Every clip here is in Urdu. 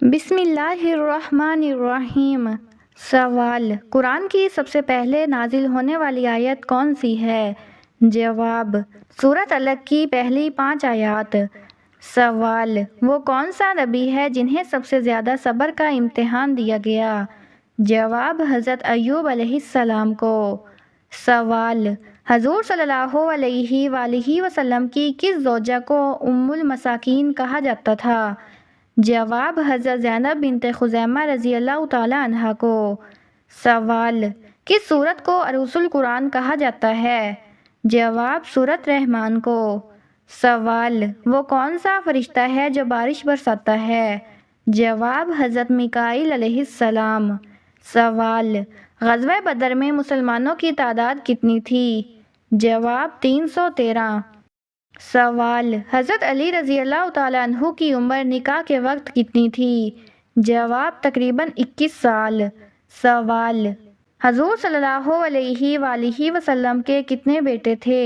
بسم اللہ الرحمن الرحیم۔ سوال: قرآن کی سب سے پہلے نازل ہونے والی آیت کون سی ہے؟ جواب: سورۃ الگ کی پہلی 5 آیات۔ سوال: وہ کون سا نبی ہے جنہیں سب سے زیادہ صبر کا امتحان دیا گیا؟ جواب: حضرت ایوب علیہ السلام کو۔ سوال: حضور صلی اللہ علیہ وآلہ وسلم کی کس زوجہ کو ام المساکین کہا جاتا تھا؟ جواب: حضرت زینب بنت خزیمہ رضی اللہ تعالی عنہا کو۔ سوال: کس سورت کو عروس القرآن کہا جاتا ہے؟ جواب: سورۃ رحمان کو۔ سوال: وہ کون سا فرشتہ ہے جو بارش برساتا ہے؟ جواب: حضرت میکائیل علیہ السلام۔ سوال: غزوہ بدر میں مسلمانوں کی تعداد کتنی تھی؟ جواب: 313۔ سوال: حضرت علی رضی اللہ تعالیٰ عنہ کی عمر نکاح کے وقت کتنی تھی؟ جواب: تقریباً 21 سال۔ سوال: حضور صلی اللہ علیہ وآلہ وسلم کے کتنے بیٹے تھے؟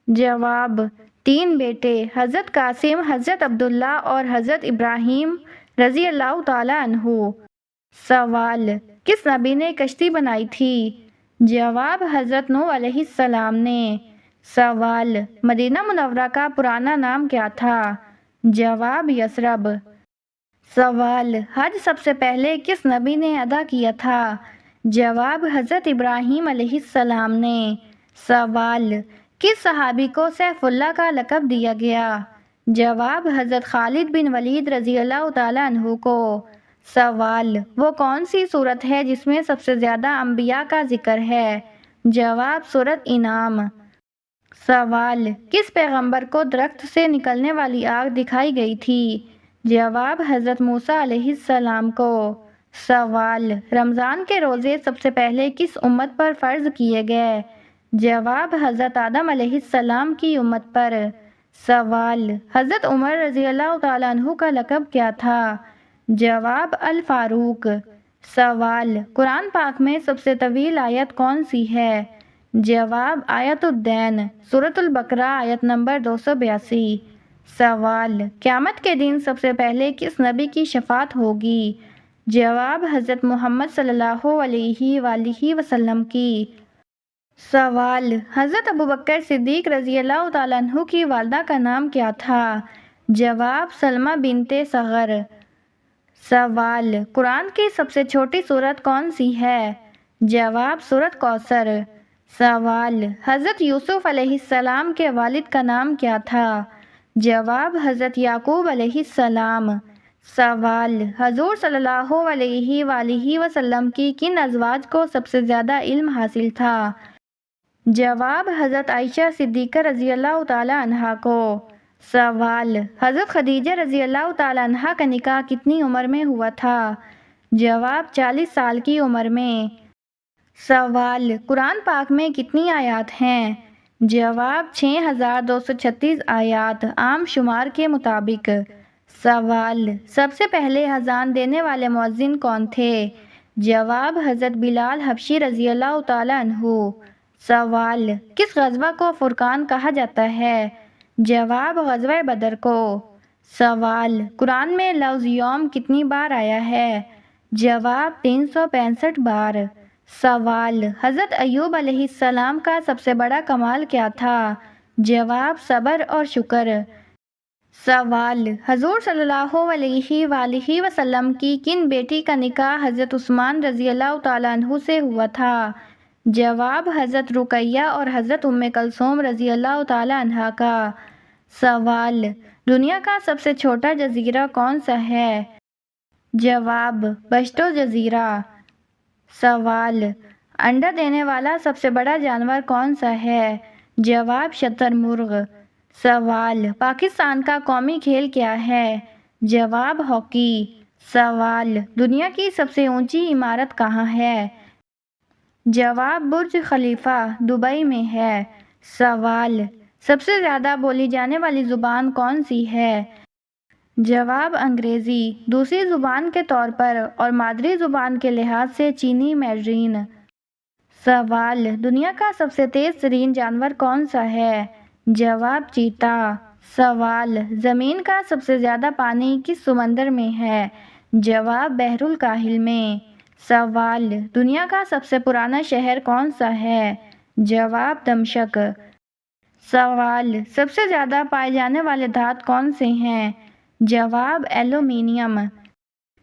جواب: 3 بیٹے، حضرت قاسم، حضرت عبداللہ اور حضرت ابراہیم رضی اللہ تعالیٰ عنہ۔ سوال: کس نبی نے کشتی بنائی تھی؟ جواب: حضرت نوح علیہ السلام نے۔ سوال: مدینہ منورہ کا پرانا نام کیا تھا؟ جواب: یثرب۔ سوال: حج سب سے پہلے کس نبی نے ادا کیا تھا؟ جواب: حضرت ابراہیم علیہ السلام نے۔ سوال: کس صحابی کو سیف اللہ کا لقب دیا گیا؟ جواب: حضرت خالد بن ولید رضی اللہ تعالیٰ عنہ کو۔ سوال: وہ کون سی سورت ہے جس میں سب سے زیادہ انبیاء کا ذکر ہے؟ جواب: سورۃ انعام۔ سوال: کس پیغمبر کو درخت سے نکلنے والی آگ دکھائی گئی تھی؟ جواب: حضرت موسیٰ علیہ السلام کو۔ سوال: رمضان کے روزے سب سے پہلے کس امت پر فرض کیے گئے؟ جواب: حضرت آدم علیہ السلام کی امت پر۔ سوال: حضرت عمر رضی اللہ تعالیٰ عنہ کا لقب کیا تھا؟ جواب: الفاروق۔ سوال: قرآن پاک میں سب سے طویل آیت کون سی ہے؟ جواب: آیت الدین، سورۃ البقرہ، آیت نمبر 282۔ سوال: قیامت کے دن سب سے پہلے کس نبی کی شفاعت ہوگی؟ جواب: حضرت محمد صلی اللہ علیہ وآلہ وسلم کی۔ سوال: حضرت ابوبکر صدیق رضی اللہ تعالیٰ عنہ کی والدہ کا نام کیا تھا؟ جواب: سلمہ بنت صغر۔ سوال: قرآن کی سب سے چھوٹی سورت کون سی ہے؟ جواب: سورۃ کوثر۔ سوال: حضرت یوسف علیہ السلام کے والد کا نام کیا تھا؟ جواب: حضرت یعقوب علیہ السلام۔ سوال: حضور صلی اللہ علیہ وآلہ وسلم کی کن ازواج کو سب سے زیادہ علم حاصل تھا؟ جواب: حضرت عائشہ صدیقہ رضی اللہ تعالیٰ عنہا کو۔ سوال: حضرت خدیجہ رضی اللہ تعالیٰ عنہا کا نکاح کتنی عمر میں ہوا تھا؟ جواب: 40 سال کی عمر میں۔ سوال: قرآن پاک میں کتنی آیات ہیں؟ جواب: 6236 آیات، عام شمار کے مطابق۔ سوال: سب سے پہلے اذان دینے والے مؤذن کون تھے؟ جواب: حضرت بلال حبشی رضی اللہ تعالیٰ عنہ۔ سوال: کس غزوہ کو فرقان کہا جاتا ہے؟ جواب: غزوہ بدر کو۔ سوال: قرآن میں لفظ یوم کتنی بار آیا ہے؟ جواب: 365 بار۔ سوال: حضرت ایوب علیہ السلام کا سب سے بڑا کمال کیا تھا؟ جواب: صبر اور شکر۔ سوال: حضور صلی اللہ علیہ وآلہ وسلم کی کن بیٹی کا نکاح حضرت عثمان رضی اللہ تعالیٰ عنہ سے ہوا تھا؟ جواب: حضرت رقیہ اور حضرت ام کلثوم رضی اللہ تعالیٰ عنہا کا۔ سوال: دنیا کا سب سے چھوٹا جزیرہ کون سا ہے؟ جواب: بشتو جزیرہ۔ سوال: انڈا دینے والا سب سے بڑا جانور کون سا ہے؟ جواب: شتر مرغ۔ سوال: پاکستان کا قومی کھیل کیا ہے؟ جواب: ہاکی۔ سوال: دنیا کی سب سے اونچی عمارت کہاں ہے؟ جواب: برج خلیفہ، دبئی میں ہے۔ سوال: سب سے زیادہ بولی جانے والی زبان کون سی ہے؟ جواب: انگریزی، دوسری زبان کے طور پر اور مادری زبان کے لحاظ سے چینی مینڈرین۔ سوال: دنیا کا سب سے تیز ترین جانور کون سا ہے؟ جواب: چیتا۔ سوال: زمین کا سب سے زیادہ پانی کس سمندر میں ہے؟ جواب: بحر الکاہل میں۔ سوال: دنیا کا سب سے پرانا شہر کون سا ہے؟ جواب: دمشق۔ سوال: سب سے زیادہ پائے جانے والے دھات کون سے ہیں؟ جواب: ایلومینیم۔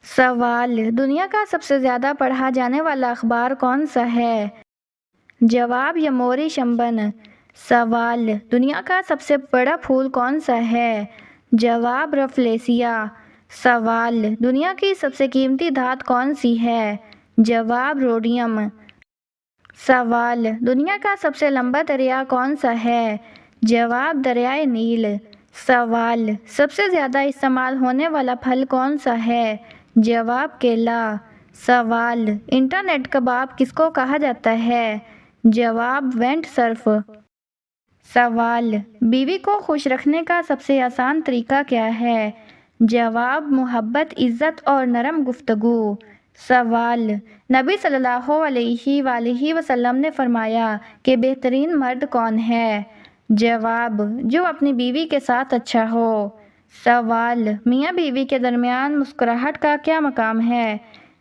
سوال: دنیا کا سب سے زیادہ پڑھا جانے والا اخبار کون سا ہے؟ جواب: یومور شنبن۔ سوال: دنیا کا سب سے بڑا پھول کون سا ہے؟ جواب: رفلیسیا۔ سوال: دنیا کی سب سے قیمتی دھات کون سی ہے؟ جواب: روڈیم۔ سوال: دنیا کا سب سے لمبا دریا کون سا ہے؟ جواب: دریائے نیل۔ سوال: سب سے زیادہ استعمال ہونے والا پھل کون سا ہے؟ جواب: کیلا۔ سوال: انٹرنیٹ کا باپ کس کو کہا جاتا ہے؟ جواب: وینٹ سرف۔ سوال: بیوی کو خوش رکھنے کا سب سے آسان طریقہ کیا ہے؟ جواب: محبت، عزت اور نرم گفتگو۔ سوال: نبی صلی اللہ علیہ وآلہ وسلم نے فرمایا کہ بہترین مرد کون ہے؟ جواب: جو اپنی بیوی کے ساتھ اچھا ہو۔ سوال: میاں بیوی کے درمیان مسکراہٹ کا کیا مقام ہے؟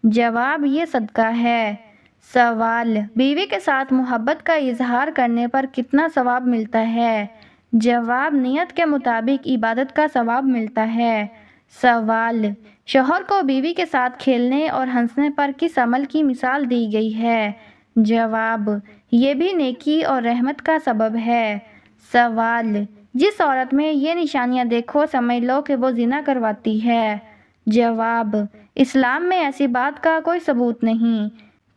جواب: یہ صدقہ ہے۔ سوال: بیوی کے ساتھ محبت کا اظہار کرنے پر کتنا ثواب ملتا ہے؟ جواب: نیت کے مطابق عبادت کا ثواب ملتا ہے۔ سوال: شوہر کو بیوی کے ساتھ کھیلنے اور ہنسنے پر کس عمل کی مثال دی گئی ہے؟ جواب: یہ بھی نیکی اور رحمت کا سبب ہے۔ سوال: جس عورت میں یہ نشانیاں دیکھو سمجھ لو کہ وہ زنا کرواتی ہے۔ جواب: اسلام میں ایسی بات کا کوئی ثبوت نہیں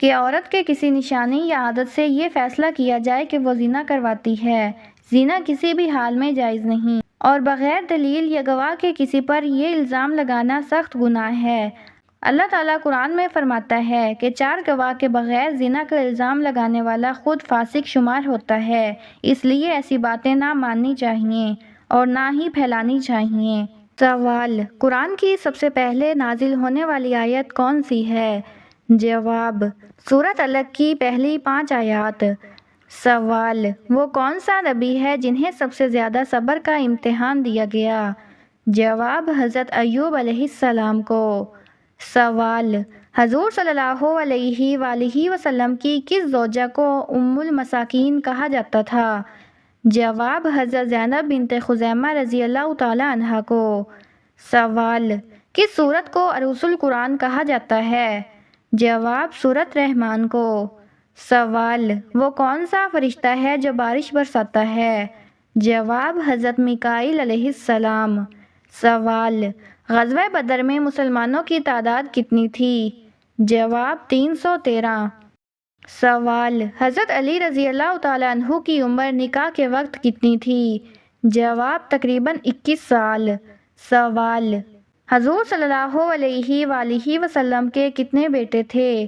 کہ عورت کے کسی نشانی یا عادت سے یہ فیصلہ کیا جائے کہ وہ زنا کرواتی ہے۔ زنا کسی بھی حال میں جائز نہیں اور بغیر دلیل یا گواہ کے کسی پر یہ الزام لگانا سخت گناہ ہے۔ اللہ تعالیٰ قرآن میں فرماتا ہے کہ 4 گواہ کے بغیر زنا کا الزام لگانے والا خود فاسق شمار ہوتا ہے، اس لیے ایسی باتیں نہ ماننی چاہیے اور نہ ہی پھیلانی چاہیے۔ سوال: قرآن کی سب سے پہلے نازل ہونے والی آیت کون سی ہے؟ جواب: سورۃ الگ کی پہلی 5 آیات۔ سوال: وہ کون سا نبی ہے جنہیں سب سے زیادہ صبر کا امتحان دیا گیا؟ جواب: حضرت ایوب علیہ السلام کو۔ سوال: حضور صلی اللہ علیہ وآلہ وسلم کی کس زوجہ کو ام المساکین کہا جاتا تھا؟ جواب: حضرت زینب بنت خزیمہ رضی اللہ تعالی عنہا کو۔ سوال: کس سورت کو عروس القرآن کہا جاتا ہے؟ جواب: سورۃ رحمان کو۔ سوال: وہ کون سا فرشتہ ہے جو بارش برساتا ہے؟ جواب: حضرت میکائیل علیہ السلام۔ سوال: غزوہ بدر میں مسلمانوں کی تعداد کتنی تھی؟ جواب: 313۔ سوال: حضرت علی رضی اللہ تعالیٰ عنہ کی عمر نکاح کے وقت کتنی تھی؟ جواب: تقریباً 21 سال۔ سوال: حضور صلی اللہ علیہ وآلہ وسلم کے کتنے بیٹے تھے؟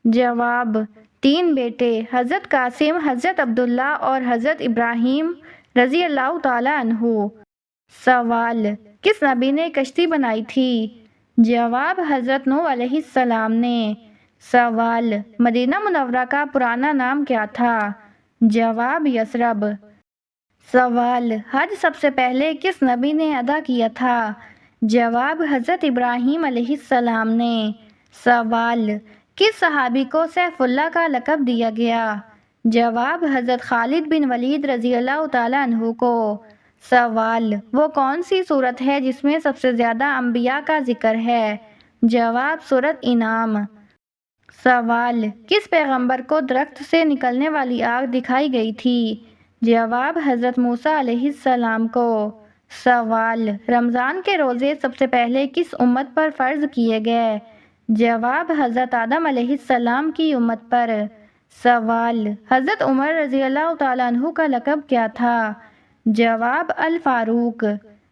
جواب: 3 بیٹے، حضرت قاسم، حضرت عبداللہ اور حضرت ابراہیم رضی اللہ تعالیٰ عنہ۔ سوال: کس نبی نے کشتی بنائی تھی؟ جواب: حضرت نوح علیہ السلام نے۔ سوال: مدینہ منورہ کا پرانا نام کیا تھا؟ جواب: یثرب۔ سوال: حج سب سے پہلے کس نبی نے ادا کیا تھا؟ جواب: حضرت ابراہیم علیہ السلام نے۔ سوال: کس صحابی کو سیف اللہ کا لقب دیا گیا؟ جواب: حضرت خالد بن ولید رضی اللہ تعالیٰ عنہ کو۔ سوال: وہ کون سی سورت ہے جس میں سب سے زیادہ انبیاء کا ذکر ہے؟ جواب: سورۃ انعام۔ سوال: کس پیغمبر کو درخت سے نکلنے والی آگ دکھائی گئی تھی؟ جواب: حضرت موسیٰ علیہ السلام کو۔ سوال: رمضان کے روزے سب سے پہلے کس امت پر فرض کیے گئے؟ جواب: حضرت آدم علیہ السلام کی امت پر۔ سوال: حضرت عمر رضی اللہ تعالیٰ عنہ کا لقب کیا تھا؟ جواب: الفاروق۔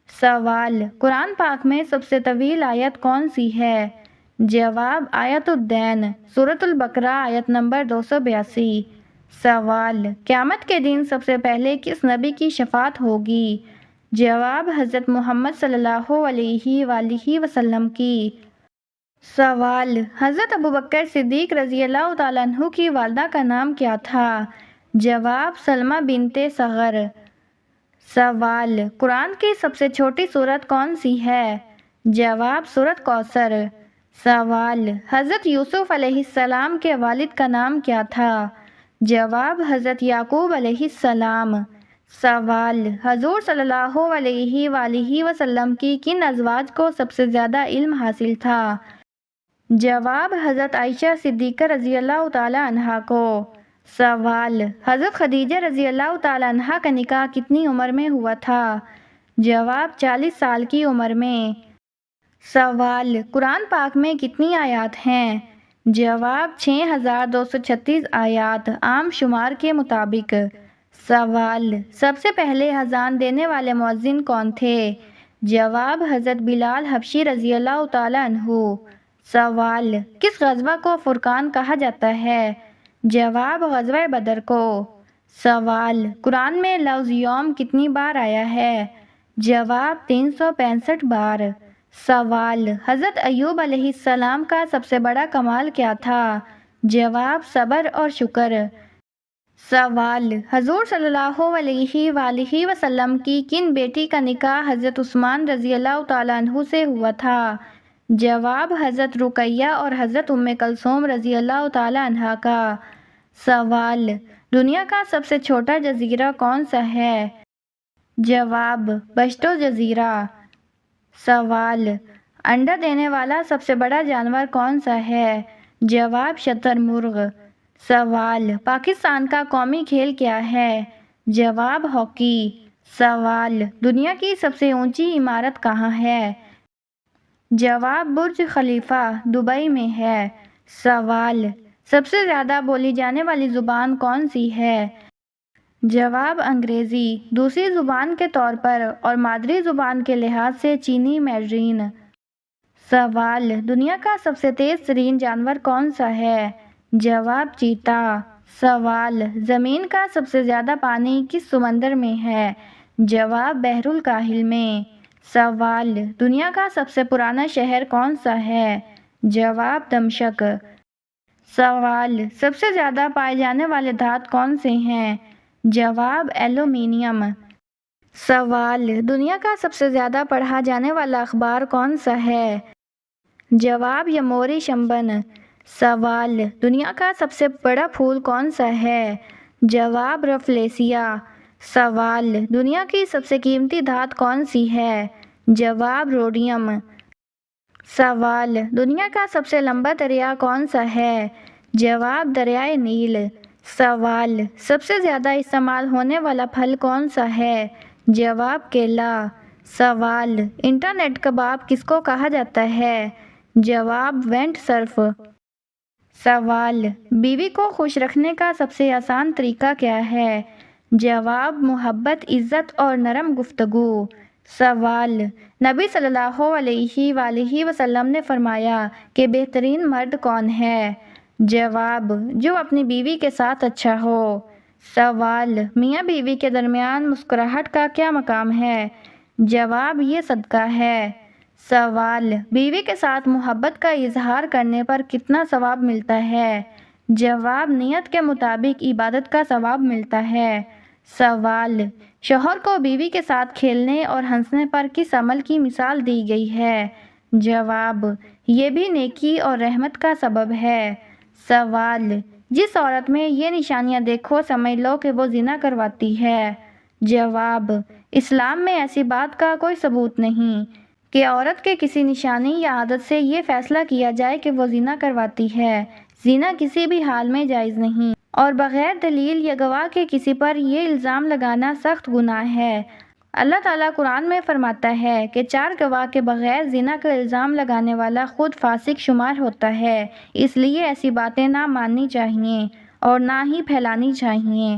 سوال: قرآن پاک میں سب سے طویل آیت کون سی ہے؟ جواب: آیت الدین، سورۃ البقرہ، آیت نمبر 282۔ سوال: قیامت کے دن سب سے پہلے کس نبی کی شفاعت ہوگی؟ جواب: حضرت محمد صلی اللہ علیہ وآلہ وسلم کی۔ سوال: حضرت ابوبکر صدیق رضی اللہ تعالیٰ عنہ کی والدہ کا نام کیا تھا؟ جواب: سلمہ بنت صغر۔ سوال: قرآن کی سب سے چھوٹی سورت کون سی ہے؟ جواب: سورت کوثر۔ سوال: حضرت یوسف علیہ السلام کے والد کا نام کیا تھا؟ جواب: حضرت یعقوب علیہ السلام۔ سوال: حضور صلی اللہ علیہ وآلہ وسلم کی کن ازواج کو سب سے زیادہ علم حاصل تھا؟ جواب: حضرت عائشہ صدیقہ رضی اللہ تعالی عنہا کو۔ سوال: حضرت خدیجہ رضی اللہ تعالی عنہا کا نکاح کتنی عمر میں ہوا تھا؟ جواب: 40 سال کی عمر میں۔ سوال: قرآن پاک میں کتنی آیات ہیں؟ جواب: 6236 آیات عام شمار کے مطابق۔ سوال: سب سے پہلے اذان دینے والے مؤذن کون تھے؟ جواب: حضرت بلال حبشی رضی اللہ تعالی عنہ۔ سوال: کس غزوہ کو فرقان کہا جاتا ہے؟ جواب: غزوہ بدر کو۔ سوال: قرآن میں لفظ یوم کتنی بار آیا ہے؟ جواب: 365 بار۔ سوال: حضرت ایوب علیہ السلام کا سب سے بڑا کمال کیا تھا؟ جواب: صبر اور شکر۔ سوال: حضور صلی اللہ علیہ وآلہ وسلم کی کن بیٹی کا نکاح حضرت عثمان رضی اللہ تعالیٰ عنہ سے ہوا تھا؟ جواب: حضرت رقیہ اور حضرت ام کلثوم رضی اللہ تعالیٰ عنہا کا۔ سوال: دنیا کا سب سے چھوٹا جزیرہ کون سا ہے؟ جواب: بشتو جزیرہ۔ سوال: انڈا دینے والا سب سے بڑا جانور کون سا ہے؟ جواب: شتر مرغ۔ سوال: پاکستان کا قومی کھیل کیا ہے؟ جواب: ہاکی۔ سوال: دنیا کی سب سے اونچی عمارت کہاں ہے؟ جواب: برج خلیفہ دبئی میں ہے۔ سوال: سب سے زیادہ بولی جانے والی زبان کون سی ہے؟ جواب: انگریزی، دوسری زبان کے طور پر اور مادری زبان کے لحاظ سے چینی مینڈرین۔ سوال: دنیا کا سب سے تیز ترین جانور کون سا ہے؟ جواب: چیتا۔ سوال: زمین کا سب سے زیادہ پانی کس سمندر میں ہے؟ جواب: بحر الکاہل میں۔ سوال: دنیا کا سب سے پرانا شہر کون سا ہے؟ جواب: دمشق۔ سوال: سب سے زیادہ پائے جانے والے دھات کون سے ہیں؟ جواب: ایلومینیم۔ سوال: دنیا کا سب سے زیادہ پڑھا جانے والا اخبار کون سا ہے؟ جواب: یوموری شنبن۔ سوال: دنیا کا سب سے بڑا پھول کون سا ہے؟ جواب: رفلیسیا۔ سوال: دنیا کی سب سے قیمتی دھات کون سی ہے؟ جواب: روڈیم۔ سوال: دنیا کا سب سے لمبا دریا کون سا ہے؟ جواب: دریائے نیل۔ سوال: سب سے زیادہ استعمال ہونے والا پھل کون سا ہے؟ جواب: کیلا۔ سوال: انٹرنیٹ کباب کس کو کہا جاتا ہے؟ جواب: وینٹ سرف۔ سوال: بیوی کو خوش رکھنے کا سب سے آسان طریقہ کیا ہے؟ جواب: محبت، عزت اور نرم گفتگو۔ سوال: نبی صلی اللہ علیہ وآلہ وسلم نے فرمایا کہ بہترین مرد کون ہے؟ جواب: جو اپنی بیوی کے ساتھ اچھا ہو۔ سوال: میاں بیوی کے درمیان مسکراہٹ کا کیا مقام ہے؟ جواب: یہ صدقہ ہے۔ سوال: بیوی کے ساتھ محبت کا اظہار کرنے پر کتنا ثواب ملتا ہے؟ جواب: نیت کے مطابق عبادت کا ثواب ملتا ہے۔ سوال: شوہر کو بیوی کے ساتھ کھیلنے اور ہنسنے پر کس عمل کی مثال دی گئی ہے؟ جواب: یہ بھی نیکی اور رحمت کا سبب ہے۔ سوال: جس عورت میں یہ نشانیاں دیکھو سمجھ لو کہ وہ زنا کرواتی ہے۔ جواب: اسلام میں ایسی بات کا کوئی ثبوت نہیں کہ عورت کے کسی نشانی یا عادت سے یہ فیصلہ کیا جائے کہ وہ زنا کرواتی ہے۔ زنا کسی بھی حال میں جائز نہیں اور بغیر دلیل یا گواہ کے کسی پر یہ الزام لگانا سخت گناہ ہے۔ اللہ تعالیٰ قرآن میں فرماتا ہے کہ 4 گواہ کے بغیر زنا کا الزام لگانے والا خود فاسق شمار ہوتا ہے، اس لیے ایسی باتیں نہ ماننی چاہیے اور نہ ہی پھیلانی چاہیے۔